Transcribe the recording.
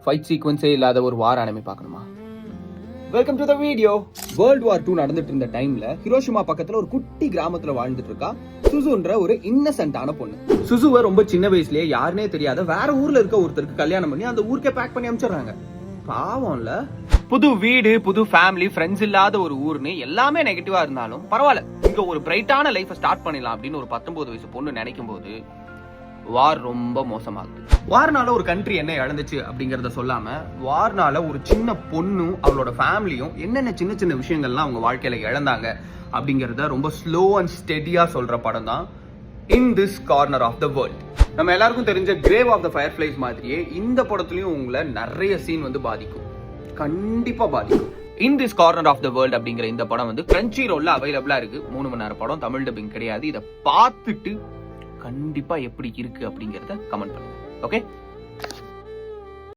Fight சீக்வன்ஸே இல்லாத ஒரு வார் anime பார்க்கணுமா? Welcome to the video. World war 2 நடந்துட்டு இருந்த டைம்ல ஹிரோஷிமா பக்கத்துல ஒரு குட்டி கிராமத்துல வாழ்ந்துட்டு இருக்கா சுசுன்ற ஒரு இன்னசென்ட்டான பொண்ணு. சுசுவை ரொம்ப சின்ன வயசுலயே யாருனே தெரியாத வேற ஊர்ல இருக்க ஒருத்தருக்கு கல்யாணம் பண்ணி அந்த ஊருக்கே பேக் பண்ணி அனுப்பிச்சிடுறாங்க. பாவம்ல. புது வீடு, புது ஃபேமிலி, ஃப்ரெண்ட்ஸ் இல்லாத ஒரு ஊர்னு எல்லாமே நெகட்டிவா இருந்தாலும் பரவாயில்ல, இங்க ஒரு பிரைட்டான லைஃபை ஸ்டார்ட் பண்ணிடலாம் அப்படின்னு ஒரு 19 வயசு பொண்ணு நினைக்கும் போது வார் ரொம்ப மோசமாகுது. வார்னால ஒரு கண்ட்ரி என்ன இழந்துச்சு அப்படிங்கறத சொல்லாம, வார்னால ஒரு சின்ன பொண்ணும் அவளோட ஃபேமிலியும் என்னென்ன சின்ன சின்ன விஷயங்கள்லாம் அவங்க வாழ்க்கையில இழந்தாங்க அப்படிங்கறத ரொம்ப ஸ்லோ அண்ட் ஸ்டெடியா சொல்ற படம் தான் in this corner of the world. நம்ம எல்லாருக்கும் தெரிஞ்ச கிரேவ் ஆஃப் த ஃபயர்ஃப்ளைஸ் மாதிரியே இந்த படத்துலயும் உங்களை நிறைய சீன் வந்து பாதிக்கும், கண்டிப்பா பாதிக்கும். In this corner of the world அப்படிங்கிற இந்த படம் வந்து கிரன்ச்சி ரோல்ல அவைலபிளா இருக்கு. 3 மணி நேரம் படம், தமிழ் டப்பிங் கிடையாது. இதை பார்த்துட்டு கண்டிப்பா எப்படி இருக்கு அப்படிங்கறத கமெண்ட் பண்ணுங்க. ஓகே.